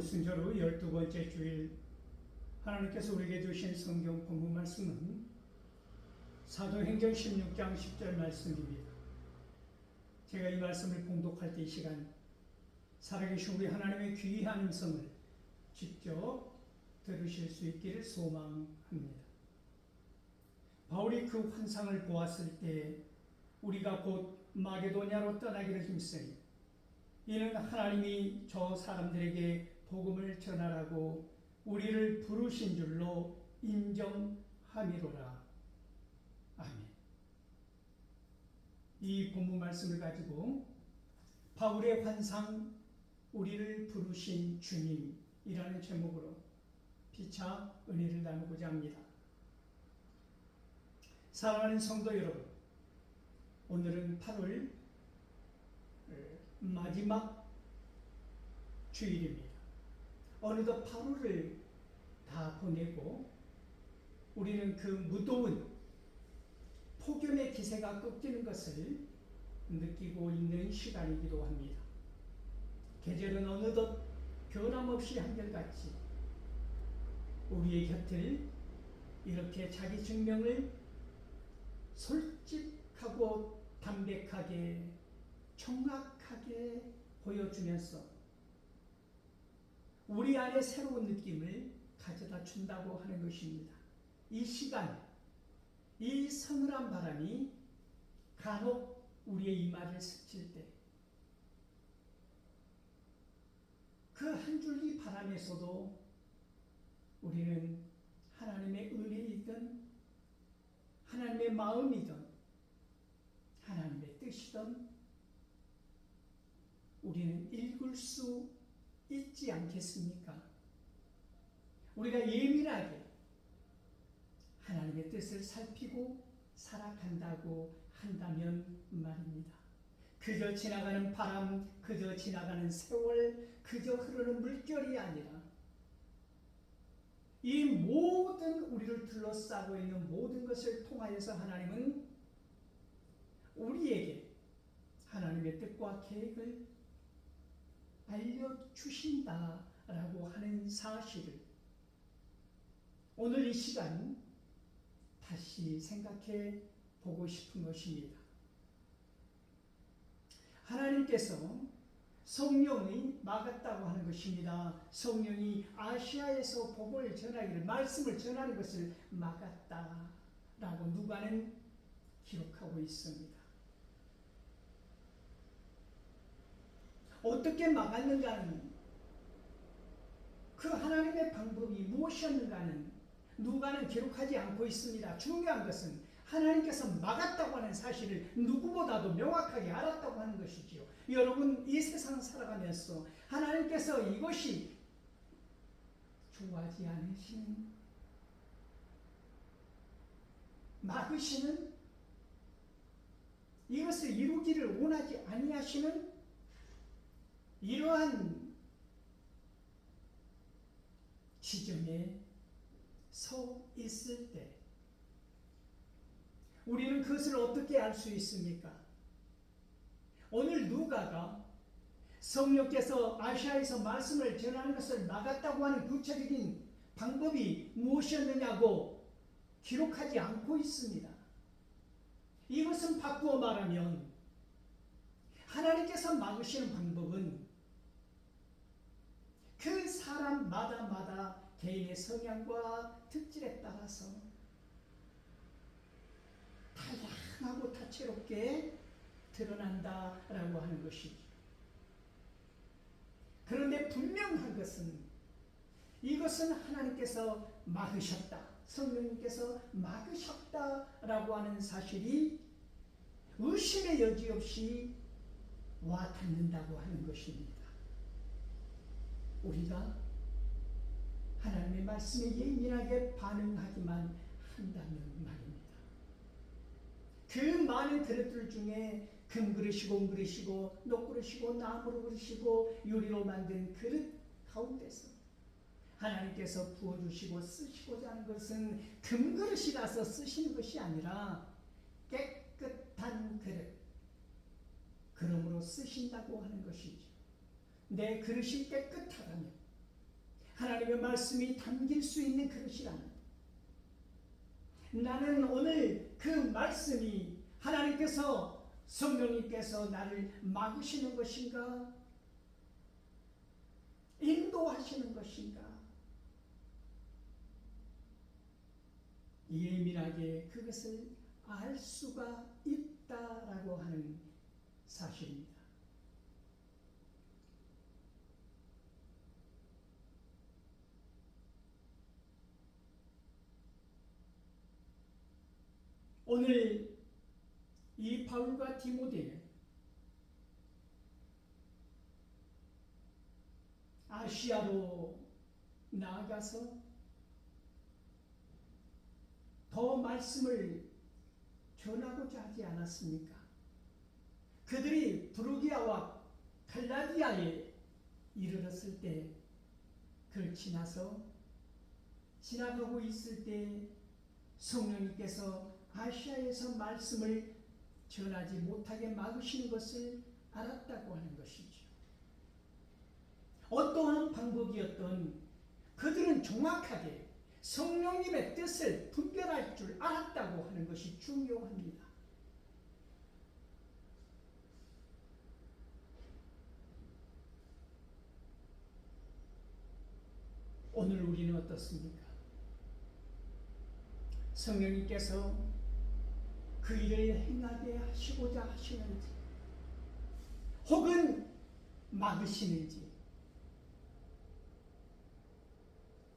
오순절 후 12번째 주일 하나님께서 우리에게 주신 성경 본문 말씀은 사도행전 16장 10절 말씀입니다. 제가 이 말씀을 봉독할 때 이 시간 살아계신 우리 하나님의 귀한 음성을 직접 들으실 수 있기를 소망합니다. 바울이 그 환상을 보았을 때 우리가 곧 마게도냐로 떠나기를 힘쓰니 이는 하나님이 저 사람들에게 복음을 전하라고 우리를 부르신 줄로 인정함이로라. 아멘. 이 본문 말씀을 가지고 바울의 환상, 우리를 부르신 주님이라는 제목으로 피차 은혜를 나누고자 합니다. 사랑하는 성도 여러분, 오늘은 8월 마지막 주일입니다. 어느덧 8월을 다 보내고 우리는 그 무더운 폭염의 기세가 꺾이는 것을 느끼고 있는 시간이기도 합니다. 계절은 어느덧 변함없이 한결같이 우리의 곁을 이렇게 자기 증명을 솔직하고 담백하게 정확하게 보여주면서 우리 안에 새로운 느낌을 가져다 준다고 하는 것입니다. 이 시간, 이 서늘한 바람이 간혹 우리의 이마를 스칠 때 그 한 줄기 바람에서도 우리는 하나님의 은혜이든 하나님의 마음이든 하나님의 뜻이든 우리는 읽을 수 있지 않겠습니까? 우리가 예민하게 하나님의 뜻을 살피고 살아간다고 한다면 말입니다. 그저 지나가는 바람, 그저 지나가는 세월, 그저 흐르는 물결이 아니라 이 모든 우리를 둘러싸고 있는 모든 것을 통하여서 하나님은 우리에게 하나님의 뜻과 계획을 알려주신다라고 하는 사실을 오늘 이 시간 다시 생각해 보고 싶은 것입니다. 하나님께서 성령이 막았다고 하는 것입니다. 성령이 아시아에서 복을 전하기를, 말씀을 전하는 것을 막았다라고 누가는 기록하고 있습니다. 어떻게 막았는가는, 그 하나님의 방법이 무엇이었는가는 누가는 기록하지 않고 있습니다. 중요한 것은 하나님께서 막았다고 하는 사실을 누구보다도 명확하게 알았다고 하는 것이지요. 여러분, 이 세상 살아가면서 하나님께서 이것이 좋아하지 않으시는, 막으시는, 이것을 이루기를 원하지 아니하시는 이러한 지점에 서 있을 때 우리는 그것을 어떻게 알 수 있습니까? 오늘 누가가 성령께서 아시아에서 말씀을 전하는 것을 막았다고 하는 구체적인 방법이 무엇이었느냐고 기록하지 않고 있습니다. 이것은 바꾸어 말하면 하나님께서 막으시는 방법은 그 사람마다 개인의 성향과 특질에 따라서 다양하고 다채롭게 드러난다라고 하는 것이죠. 그런데 분명한 것은 이것은 하나님께서 막으셨다, 성령님께서 막으셨다라고 하는 사실이 의심의 여지 없이 와 닿는다고 하는 것입니다. 우리가 하나님의 말씀에 예민하게 반응하기만 한다면 말입니다. 그 많은 그릇들 중에 금그릇이고 은그릇이고 녹그릇이고 나무로 그릇이고 유리로 만든 그릇 가운데서 하나님께서 부어주시고 쓰시고자 하는 것은 금그릇이라서 쓰시는 것이 아니라 깨끗한 그릇, 그러므로 쓰신다고 하는 것이죠. 내 그릇이 깨끗하다면 하나님의 말씀이 담길 수 있는 그릇이라면 나는 오늘 그 말씀이 하나님께서 성령님께서 나를 막으시는 것인가? 인도하시는 것인가? 예민하게 그것을 알 수가 있다라고 하는 사실입니다. 오늘 이 바울과 디모데는 아시아로 나아가서 더 말씀을 전하고자 하지 않았습니까? 그들이 브루기아와 갈라디아에 이르렀을 때 그를 지나가고 있을 때 성령님께서 아시아에서 말씀을 전하지 못하게 막으시는 것을 알았다고 하는 것이죠. 어떠한 방법이었던 그들은 정확하게 성령님의 뜻을 분별할 줄 알았다고 하는 것이 중요합니다. 오늘 우리는 어떻습니까? 성령님께서 그 일을 행하게 하시고자 하시는지 혹은 막으시는지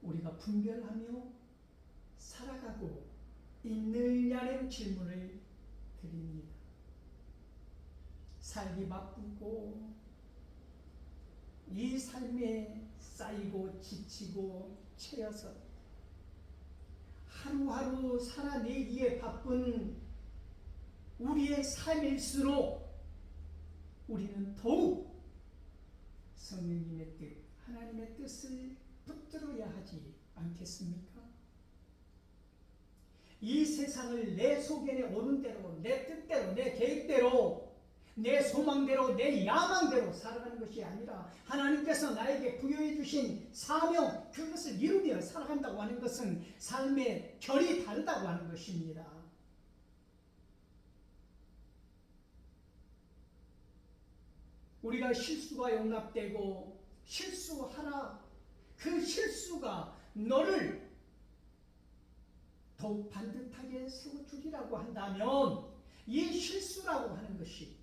우리가 분별하며 살아가고 있느냐는 질문을 드립니다. 살기 바쁘고 이 삶에 쌓이고 지치고 채여서 하루하루 살아내기에 바쁜 우리의 삶일수록 우리는 더욱 성령님의 뜻, 하나님의 뜻을 붙들어야 하지 않겠습니까? 이 세상을 내 속에 오는 대로, 내 뜻대로, 내 계획대로, 내 소망대로, 내 야망대로 살아가는 것이 아니라 하나님께서 나에게 부여해 주신 사명, 그것을 이루며 살아간다고 하는 것은 삶의 결이 다르다고 하는 것입니다. 우리가 실수가 용납되고 실수하라, 그 실수가 너를 더욱 반듯하게 세워주리라고 한다면 이 실수라고 하는 것이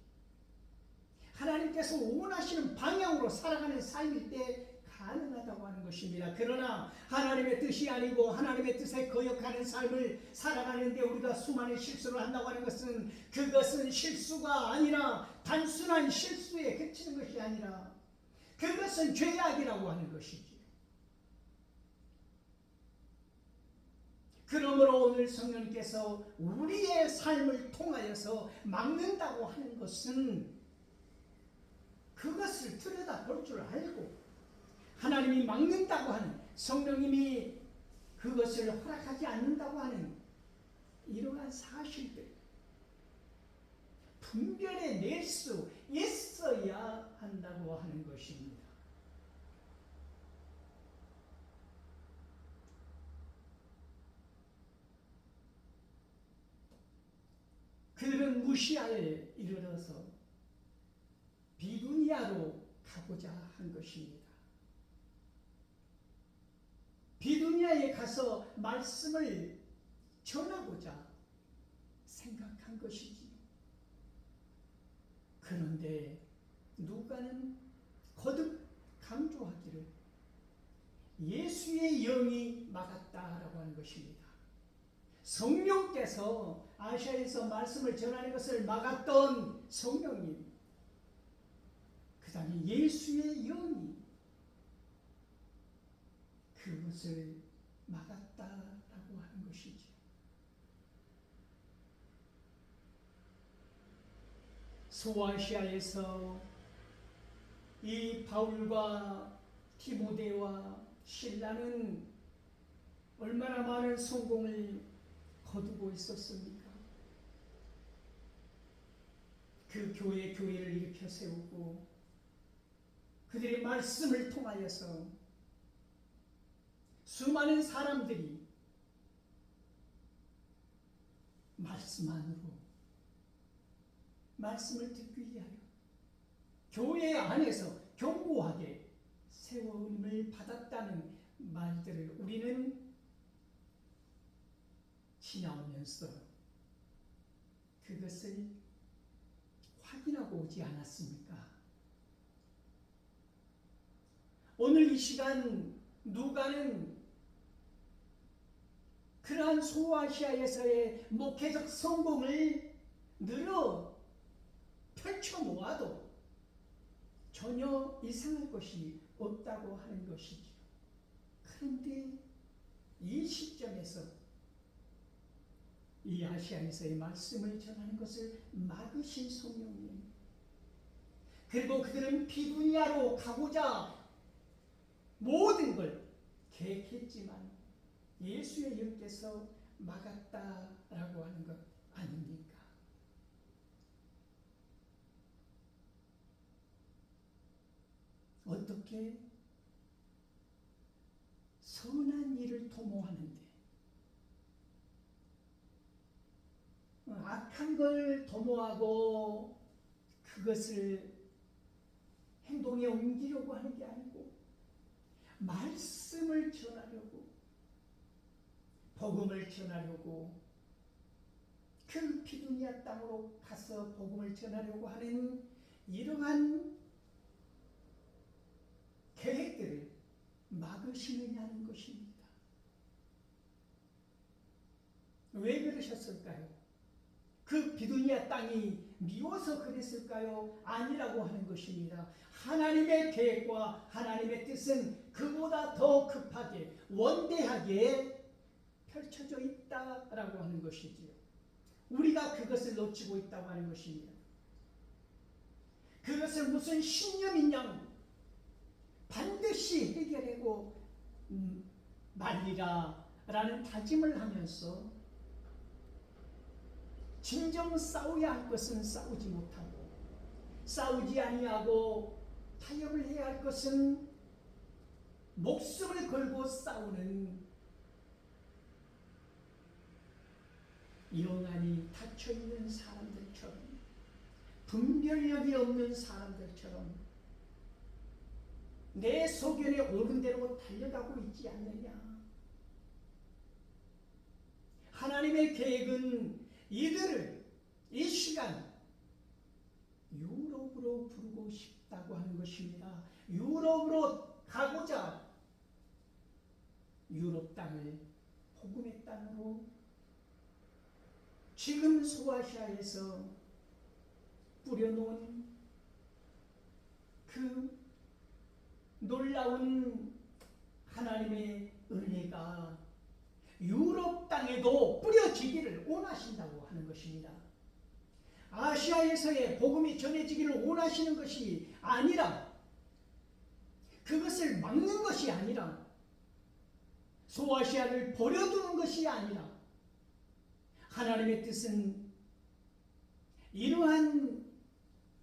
하나님께서 원하시는 방향으로 살아가는 삶일 때 가능하다고 하는 것입니다. 그러나 하나님의 뜻이 아니고 하나님의 뜻에 거역하는 삶을 살아가는데 우리가 수많은 실수를 한다고 하는 것은 그것은 실수가 아니라 단순한 실수에 그치는 것이 아니라 그것은 죄악이라고 하는 것이지. 그러므로 오늘 성령님께서 우리의 삶을 통하여서 막는다고 하는 것은 그것을 들여다볼 줄 알고 하나님이 막는다고 하는, 성령님이 그것을 허락하지 않는다고 하는 이러한 사실들 분별해낼 수 있어야 한다고 하는 것입니다. 그들은 무시아에 이르러서 비두니아로 가고자 한 것입니다. 비두니아에 가서 말씀을 전하고자 생각한 것이지요. 그런데 누가는 거듭 강조하기를 예수의 영이 막았다라고 하는 것입니다. 성령께서 아시아에서 말씀을 전하는 것을 막았던 성령님, 그 다음에 예수의 영이 그것을 막았다라고 하는 것이죠. 소아시아에서 이 바울과 디모데와 실라는 얼마나 많은 성공을 거두고 있었습니까? 그 교회를 일으켜 세우고 그들의 말씀을 통하여서 수많은 사람들이 말씀 안으로 말씀을 듣기 위하여 교회 안에서 견고하게 세움을 받았다는 말들을 우리는 지나오면서 그것을 확인하고 오지 않았습니까? 오늘 이 시간 누가는 그러한 소아시아에서의 목회적 성공을 늘어 펼쳐놓아도 전혀 이상할 것이 없다고 하는 것이지요. 그런데 이 시점에서 이 아시아에서의 말씀을 전하는 것을 막으신 성령님, 그리고 그들은 비두니아로 가고자 모든 걸 계획했지만 예수의 영께서 막았다라고 하는 것 아닙니까? 어떻게 선한 일을 도모하는데 악한 걸 도모하고 그것을 행동에 옮기려고 하는 게 아니고 말씀을 전하려고, 복음을 전하려고, 그 비두니아 땅으로 가서 복음을 전하려고 하는 이러한 계획들을 막으시느냐는 것입니다. 왜 그러셨을까요? 그 비두니아 땅이 미워서 그랬을까요? 아니라고 하는 것입니다. 하나님의 계획과 하나님의 뜻은 그보다 더 급하게 원대하게 펼쳐져 있다라고 하는 것이지요. 우리가 그것을 놓치고 있다고 하는 것입니다. 그것을 무슨 신념인 양 반드시 해결하고 말리라 라는 다짐을 하면서 진정 싸워야 할 것은 싸우지 못하고, 싸우지 아니하고 타협을 해야 할 것은 목숨을 걸고 싸우는 영안이 닫혀있는 사람들처럼, 분별력이 없는 사람들처럼 내 소견에 옳은 대로 달려가고 있지 않느냐. 하나님의 계획은 이들을 이 시간 유럽으로 부르고 싶다고 하는 것입니다. 유럽으로 가고자 유럽 땅을 복음의 땅으로, 지금 소아시아에서 뿌려놓은 그 놀라운 하나님의 은혜가 유럽 땅에도 뿌려지기를 원하신다고 하는 것입니다. 아시아에서의 복음이 전해지기를 원하시는 것이 아니라, 그것을 막는 것이 아니라, 소아시아를 버려두는 것이 아니라, 하나님의 뜻은 이러한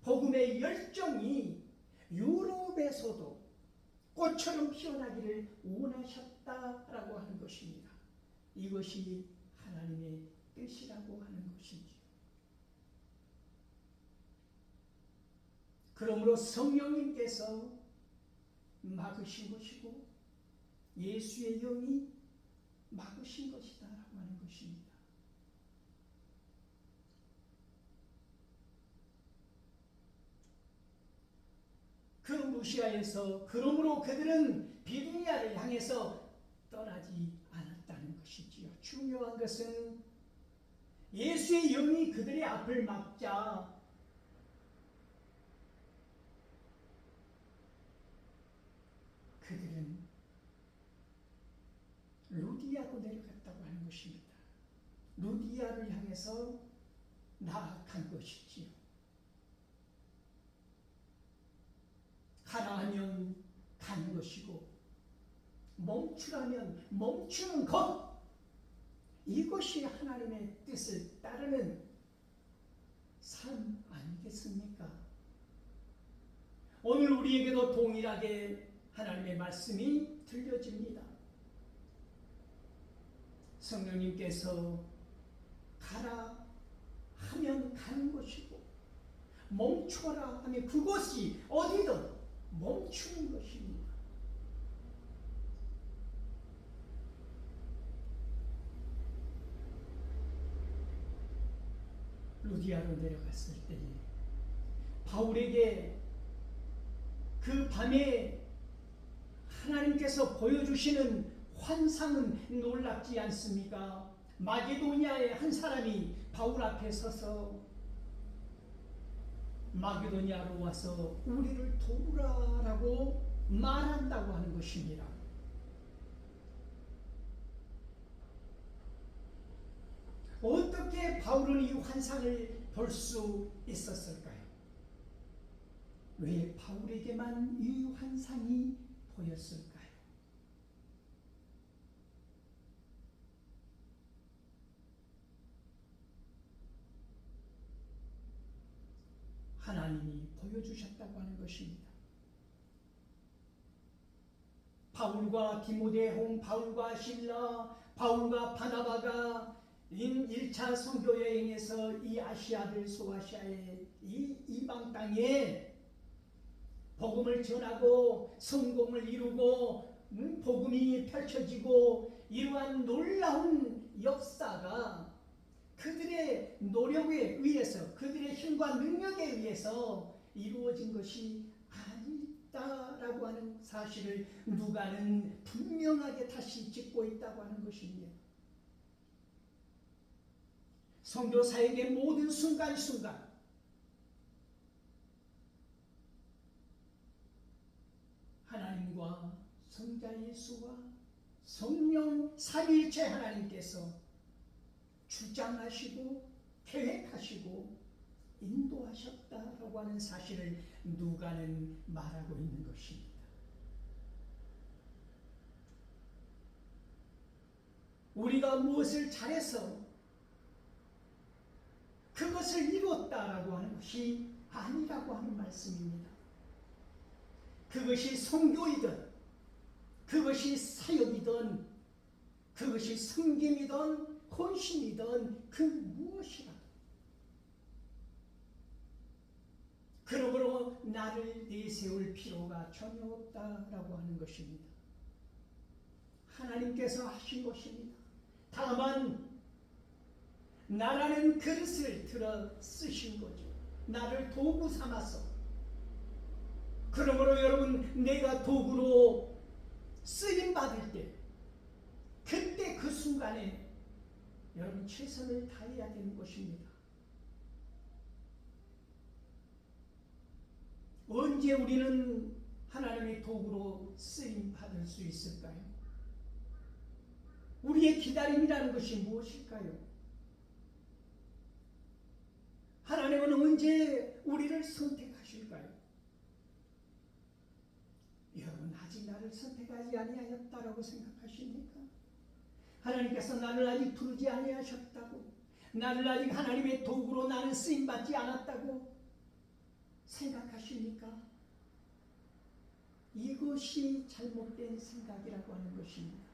복음의 열정이 유럽에서도 꽃처럼 피어나기를 원하셨다라고 하는 것입니다. 이것이 하나님의 뜻이라고 하는 것이지요. 그러므로 성령님께서 막으신 것이고 예수의 영이 막으신 것이다라고 하는 것입니다. 그 무시아에서 그러므로 그들은 비두니아를 향해서 떠나지 않았다는 것이지요. 중요한 것은 예수의 영이 그들의 앞을 막자 그들은 루디아로 내려갔다고 하는 것입니다. 루디아를 향해서 나아간 것이지요. 가라 하면 가는 것이고 멈추라면 멈추는 것, 이것이 하나님의 뜻을 따르는 삶 아니겠습니까? 오늘 우리에게도 동일하게 하나님의 말씀이 들려집니다. 성령님께서 가라 하면 가는 것이고 멈춰라 하면 그것이 어디든 멈추는 것입니다. 루디아로 내려갔을 때에 바울에게 그 밤에 하나님께서 보여주시는 환상은 놀랍지 않습니까? 마게도니아의 한 사람이 바울 앞에 서서 마게도니아로 와서 우리를 도우라라고 말한다고 하는 것입니다. 어떻게 바울은 이 환상을 볼 수 있었을까요? 왜 바울에게만 이 환상이 보였을까요? 하나님이 보여주셨다고 하는 것입니다. 바울과 디모데용, 바울과 실라, 바울과 바나바가 1차 선교 여행에서 이 아시아들 소아시아의 이 이방 땅에 복음을 전하고 성공을 이루고 복음이 펼쳐지고 이러한 놀라운 역사가 그들의 노력에 의해서 그들의 힘과 능력에 의해서 이루어진 것이 아니다라고 하는 사실을 누가는 분명하게 다시 짚고 있다고 하는 것입니다. 선교사에게 모든 순간순간 하나님과 성자 예수와 성령 삼위일체 하나님께서 주장하시고 계획하시고 인도하셨다라고 하는 사실을 누가는 말하고 있는 것입니다. 우리가 무엇을 잘해서 그것을 이뤘다라고 하는 것이 아니라고 하는 말씀입니다. 그것이 선교이든 그것이 사역이든 그것이 섬김이든 헌신이든 그 무엇이라도 그러므로 나를 내세울 필요가 전혀 없다라고 하는 것입니다. 하나님께서 하신 것입니다. 다만 나라는 그릇을 들어 쓰신 거죠. 나를 도구 삼아서. 그러므로 여러분, 내가 도구로 쓰임 받을 때 그때 그 순간에 여러분 최선을 다해야 되는 것입니다. 언제 우리는 하나님의 도구로 쓰임 받을 수 있을까요? 우리의 기다림이라는 것이 무엇일까요? 하나님은 언제 우리를 선택하실까요? 여러분, 아직 나를 선택하지 아니하였다라고 생각하십니까? 하나님께서 나를 아직 부르지 아니하셨다고, 나를 아직 하나님의 도구로 나는 쓰임받지 않았다고 생각하십니까? 이것이 잘못된 생각이라고 하는 것입니다.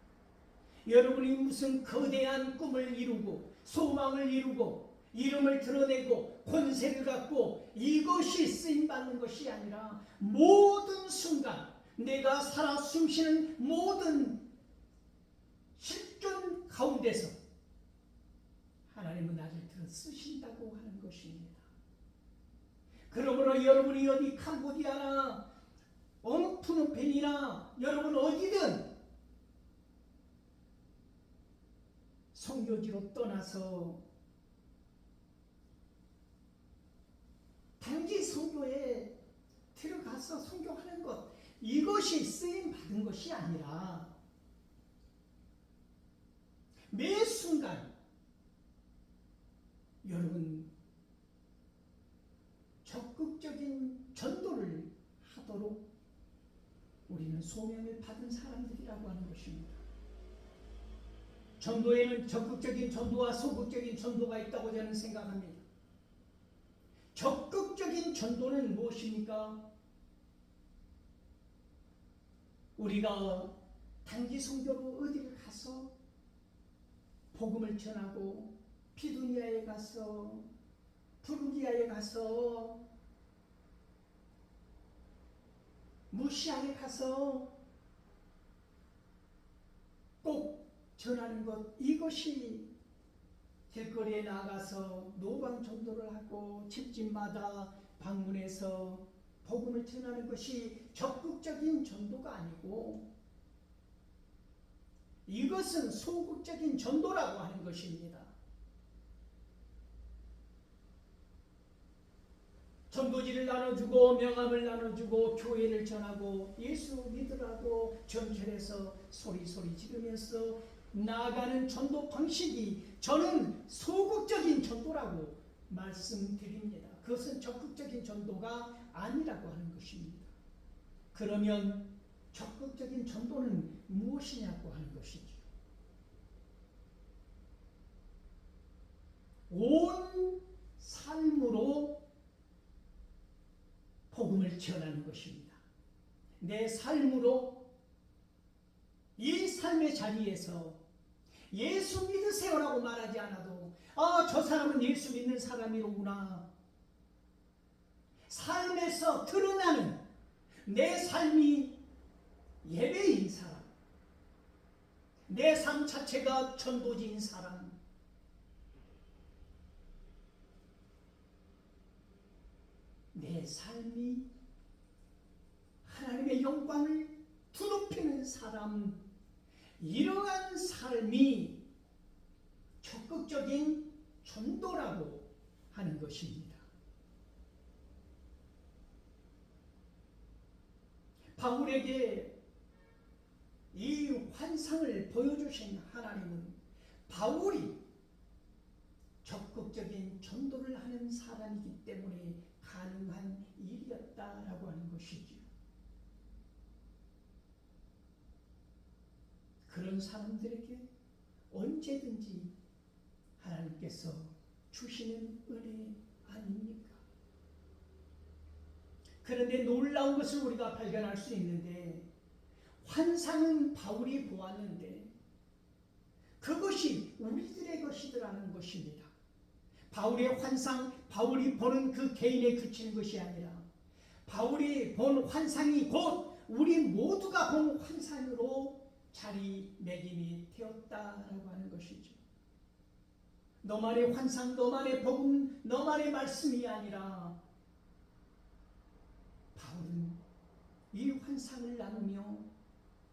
여러분이 무슨 거대한 꿈을 이루고 소망을 이루고 이름을 드러내고 권세를 갖고 이것이 쓰임받는 것이 아니라 모든 순간 내가 살아 숨쉬는 모든 실존 가운데서 하나님은 나를 들어 쓰신다고 하는 것입니다. 그러므로 여러분이 어디 캄보디아나 푸놈펜이나 여러분 어디든 선교지로 떠나서 단기 선교에 들어가서 선교하는 것, 이것이 쓰임 받은 것이 아니라 매 순간 여러분 적극적인 전도를 하도록 우리는 소명을 받은 사람들이라고 하는 것입니다. 전도에는 적극적인 전도와 소극적인 전도가 있다고 저는 생각합니다. 적극적인 전도는 무엇입니까? 우리가 단기 선교로 어디를 가서 복음을 전하고 비두니아에 가서 부르기아에 가서 무시아에 가서 꼭 전하는 것, 이것이 길거리에 나가서 노방 전도를 하고 집집마다 방문해서 복음을 전하는 것이 적극적인 전도가 아니고 이것은 소극적인 전도라고 하는 것입니다. 전도지를 나눠주고 명함을 나눠주고 교회를 전하고 예수 믿으라고 전철에서 소리소리 지르면서 나아가는 전도 방식이 저는 소극적인 전도라고 말씀드립니다. 그것은 적극적인 전도가 아니라고 하는 것입니다. 그러면 적극적인 전도는 무엇이냐고 하는 것이죠. 온 삶으로 복음을 전하는 것입니다. 내 삶으로 이 삶의 자리에서 예수 믿으세요라고 말하지 않아도 저 사람은 예수 믿는 사람이로구나. 삶에서 드러나는 내 삶이 예배인 사람, 내 삶 자체가 전도지인 사람, 내 삶이 하나님의 영광을 드높이는 사람, 이러한 삶이 적극적인 전도라고 하는 것입니다. 바울에게 이 환상을 보여주신 하나님은 바울이 적극적인 전도를 하는 사람이기 때문에 가능한 일이었다라고 하는 것이죠. 그런 사람들에게 언제든지 하나님께서 주시는 은혜 아닙니까? 그런데 놀라운 것을 우리가 발견할 수 있는데 환상은 바울이 보았는데 그것이 우리들의 것이더라는 것입니다. 바울의 환상, 바울이 보는 그 개인에 그치는 것이 아니라 바울이 본 환상이 곧 우리 모두가 본 환상으로 자리매김이 되었다라고 하는 것이죠. 너만의 환상, 너만의 복음, 너만의 말씀이 아니라 바울은 이 환상을 나누며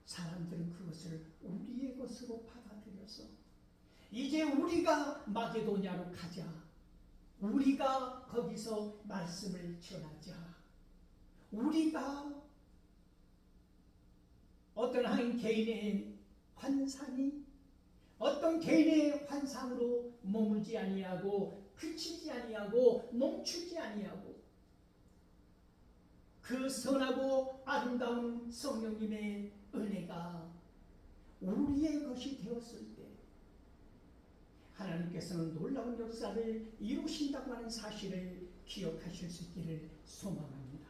사람들은 그것을 우리의 것으로 받아들여서 이제 우리가 마게도냐로 가자. 우리가 거기서 말씀을 전하자. 우리가 어떤 한 개인의 환상이 어떤 개인의 환상으로 머물지 아니하고 그치지 아니하고 멈추지 아니하고 그 선하고 아름다운 성령님의 은혜가 우리의 것이 되었을 때 하나님께서는 놀라운 역사를 이루신다고 하는 사실을 기억하실 수 있기를 소망합니다.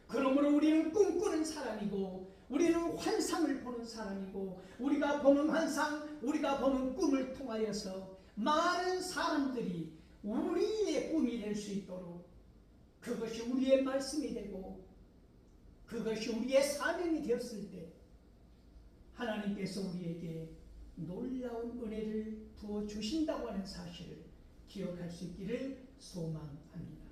그러므로 우리는 꿈꾸는 사람이고 우리는 환상을 보는 사람이고 우리가 보는 환상, 우리가 보는 꿈을 통하여서 많은 사람들이 우리의 꿈이 될 수 있도록 그것이 우리의 말씀이 되고 그것이 우리의 사명이 되었을 때 하나님께서 우리에게 놀라운 은혜를 부어주신다고 하는 사실을 기억할 수 있기를 소망합니다.